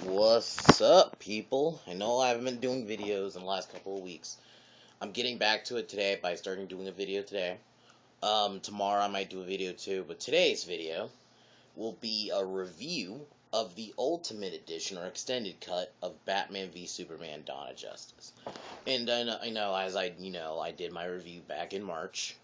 What's up, people? I know I haven't been doing videos in the last couple of weeks. I'm getting back to it today by starting doing a video today. Tomorrow I might do a video too, but today's video will be a review of the Ultimate Edition or Extended Cut of Batman v Superman: Dawn of Justice. And I know, as I did my review back in March,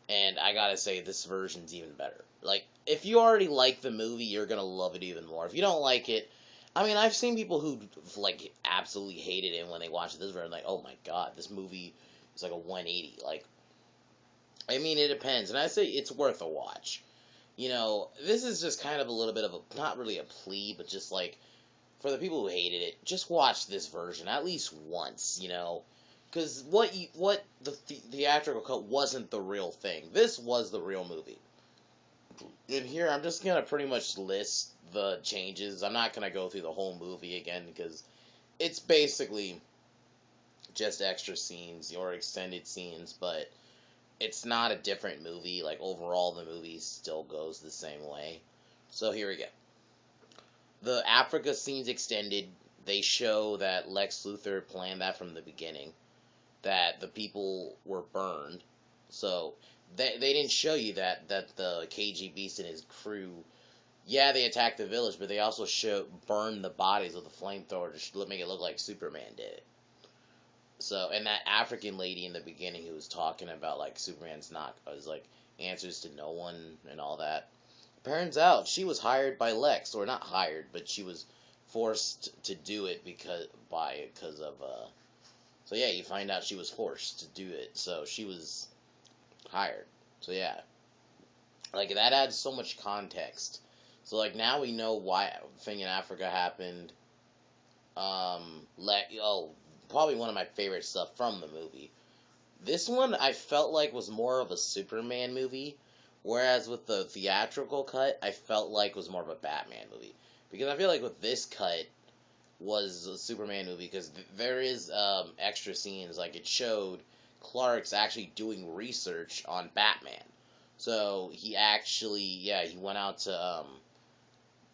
and I gotta say, this version's even better. Like, if you already like the movie, you're gonna love it even more. If you don't like it, I mean, I've seen people who, like, absolutely hated it when they watched this version, like, oh my god, this movie is like a 180. Like, I mean, it depends, and I say it's worth a watch. This is just kind of a little bit of a, not really a plea, but just like, for the people who hated it, just watch this version at least once, because what the theatrical cut wasn't the real thing. This was the real movie. And here, I'm just gonna pretty much list the changes. I'm not gonna go through the whole movie again because it's basically just extra scenes or extended scenes, but it's not a different movie. Like, overall, the movie still goes the same way. So here we go. The Africa scenes extended. They show that Lex Luthor planned that from the beginning, that the people were burned. So they didn't show you that the KG Beast and his crew, yeah, they attacked the village, but they also burned the bodies with a flamethrower to make it look like Superman did it. So, and that African lady in the beginning who was talking about, like, Superman's not, was like, answers to no one and all that. Turns out she was hired by Lex, or not hired, but she was forced to do it because of so yeah, you find out she was forced to do it. So she was hired. So yeah, like, that adds so much context. So, like, now we know why thing in Africa happened. Probably one of my favorite stuff from the movie. This one I felt like was more of a Superman movie, whereas with the theatrical cut, I felt like was more of a Batman movie. Because I feel like with this cut was a Superman movie because there is extra scenes, like it showed Clark's actually doing research on Batman. So he went out to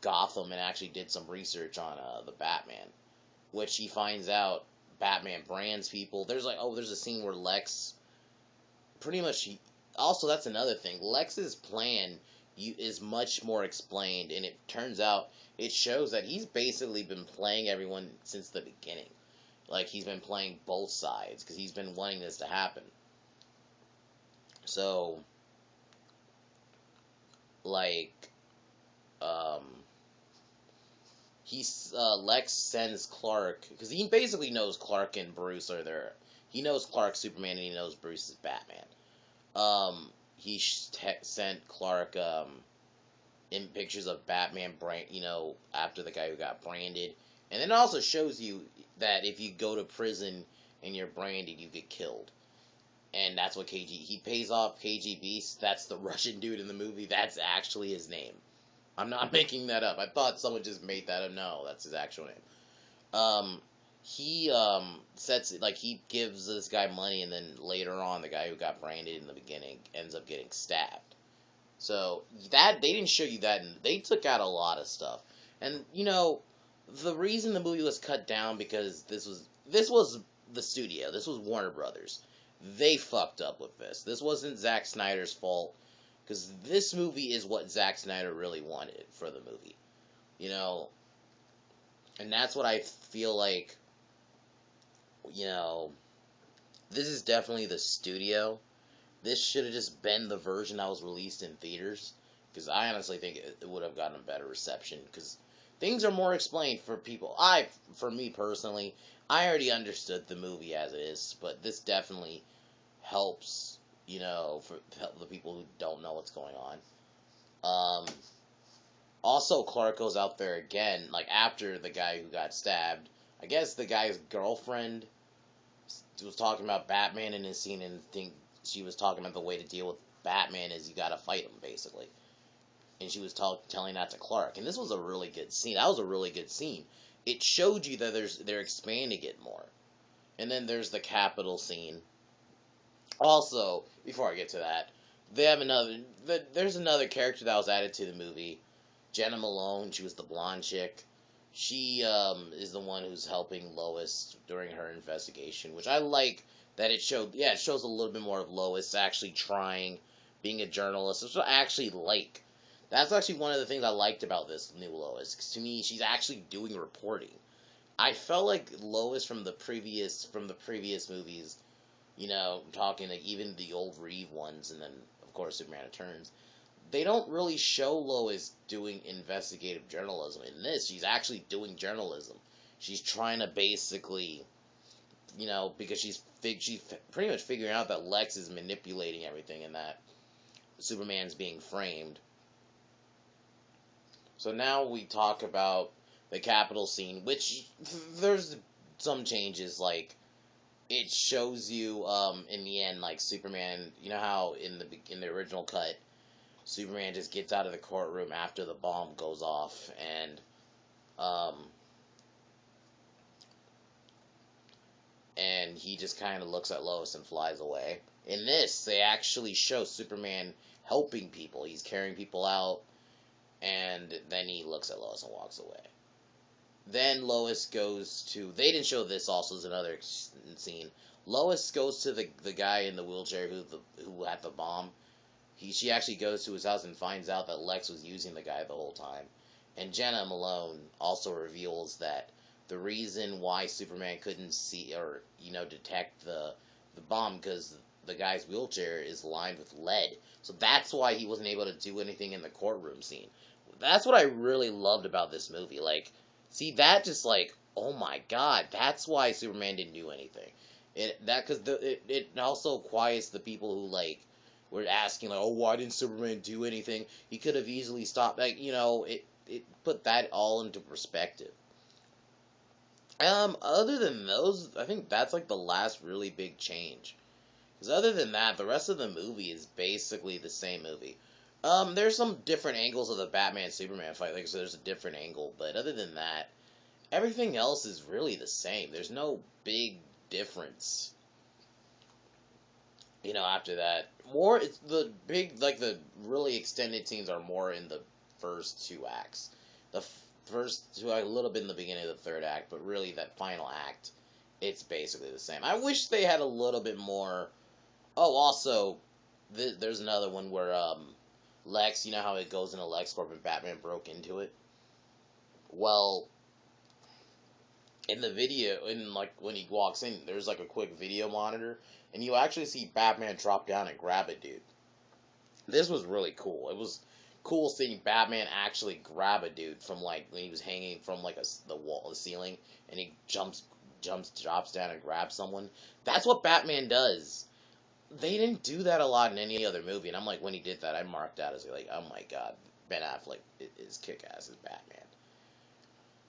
Gotham and actually did some research on the Batman, which he finds out Batman brands people. There's a scene where Lex pretty much also, that's another thing. Lex's plan is much more explained, and it turns out it shows that he's basically been playing everyone since the beginning. Like, he's been playing both sides because he's been wanting this to happen. So, like, um, Lex sends Clark because he basically knows Clark and Bruce are there. He knows Clark's Superman and he knows Bruce is Batman. He sent Clark in pictures of Batman after the guy who got branded, and then it also shows you that if you go to prison and you're branded, you get killed. And that's what he pays off KG Beast. That's the Russian dude in the movie. That's actually his name. I'm not making that up. I thought someone just made that up. No, that's his actual name. He he gives this guy money, and then later on, the guy who got branded in the beginning ends up getting stabbed. So that they didn't show you that, and they took out a lot of stuff. And the reason the movie was cut down because this was the studio. This was Warner Brothers. They fucked up with this. This wasn't Zack Snyder's fault, because this movie is what Zack Snyder really wanted for the movie. And that's what I feel like. This is definitely the studio. This should have just been the version that was released in theaters, because I honestly think it would have gotten a better reception, because things are more explained for people. For me personally, I already understood the movie as it is, but this definitely helps, for the people who don't know what's going on. Also, Clark goes out there again, like, after the guy who got stabbed. I guess the guy's girlfriend was talking about Batman in his scene, and she was talking about the way to deal with Batman is you gotta fight him, basically. And she was telling that to Clark. And this was a really good scene. That was a really good scene. It showed you that they're expanding it more. And then there's the Capitol scene. Also, before I get to that, there's another character that was added to the movie. Jenna Malone, she was the blonde chick. She is the one who's helping Lois during her investigation, which I like that it showed. Yeah, it shows a little bit more of Lois actually trying, being a journalist, which I actually like. That's actually one of the things I liked about this new Lois. 'Cause to me, she's actually doing reporting. I felt like Lois from the previous movies, talking like even the old Reeve ones, and then of course Superman Returns, they don't really show Lois doing investigative journalism. In this, she's actually doing journalism. She's trying to basically, because she's pretty much figuring out that Lex is manipulating everything and that Superman's being framed. So now we talk about the Capitol scene, which there's some changes. Like it shows you in the end, like Superman. You know how in the original cut, Superman just gets out of the courtroom after the bomb goes off, um, and he just kind of looks at Lois and flies away. In this, they actually show Superman helping people. He's carrying people out, and then he looks at Lois and walks away. Then Lois goes to. They didn't show this. Also, is another scene. Lois goes to the guy in the wheelchair who had the bomb. She actually goes to his house and finds out that Lex was using the guy the whole time. And Jenna Malone also reveals that the reason why Superman couldn't see or detect the bomb because the guy's wheelchair is lined with lead. So that's why he wasn't able to do anything in the courtroom scene. That's what I really loved about this movie. Like, see that just like, oh my god, that's why Superman didn't do anything. It also quiets the people who like were asking like, oh, why didn't Superman do anything? He could have easily stopped. Like, it put that all into perspective. Other than those, I think that's like the last really big change. Because other than that, the rest of the movie is basically the same movie. There's some different angles of the Batman Superman fight, like so there's a different angle, but other than that, everything else is really the same. There's no big difference. After that, more it's the big like the really extended scenes are more in the first two acts. The first two a little bit in the beginning of the third act, but really that final act, it's basically the same. I wish they had a little bit more. Oh, also, there's another one where Lex, you know how it goes into LexCorp and Batman broke into it. Well, in the video, in like when he walks in, there's like a quick video monitor, and you actually see Batman drop down and grab a dude. This was really cool. It was cool seeing Batman actually grab a dude from like when he was hanging from like the ceiling, and he drops down and grabs someone. That's what Batman does. They didn't do that a lot in any other movie, and I'm like, when he did that, I marked out as like, oh my god, Ben Affleck is kick-ass as Batman.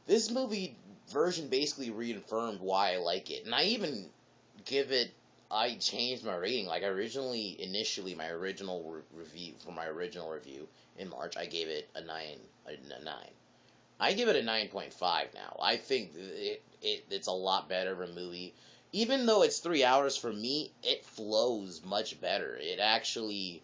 This movie version basically reaffirmed why I like it, and I even give it. I changed my rating. Like initially, my original review for my original review in March, I gave it a 9. I give it a 9.5 now. I think it's a lot better of a movie. Even though it's 3 hours, for me, it flows much better. It actually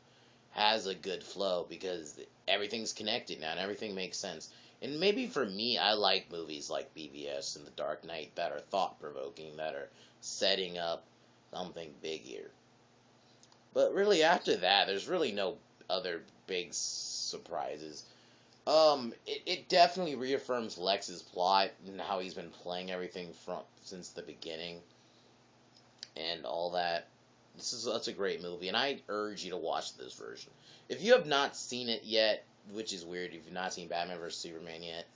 has a good flow because everything's connected now and everything makes sense. And maybe for me, I like movies like BVS and The Dark Knight that are thought-provoking, that are setting up something big here. But really, after that, there's really no other big surprises. It definitely reaffirms Lex's plot and how he's been playing everything since the beginning and all that. That's a great movie, and I urge you to watch this version. If you have not seen it yet, which is weird, if you've not seen Batman vs Superman yet,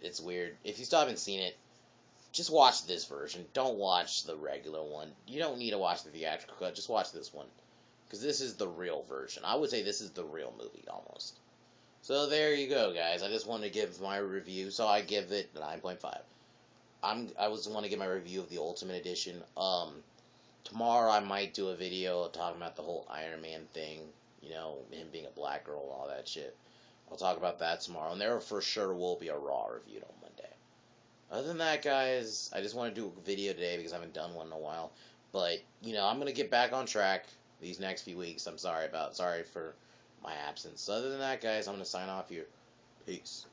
it's weird. If you still haven't seen it, just watch this version. Don't watch the regular one. You don't need to watch the theatrical cut. Just watch this one, because this is the real version. I would say this is the real movie almost. So there you go, guys. I just wanted to give my review, so I give it 9.5. I was want to give my review of the Ultimate Edition. Tomorrow I might do a video talking about the whole Iron Man thing, him being a black girl and all that shit. I'll talk about that tomorrow, and there for sure will be a Raw review on Monday. Other than that, guys, I just want to do a video today because I haven't done one in a while. But, I'm going to get back on track these next few weeks. Sorry for my absence. Other than that, guys, I'm going to sign off here. Peace.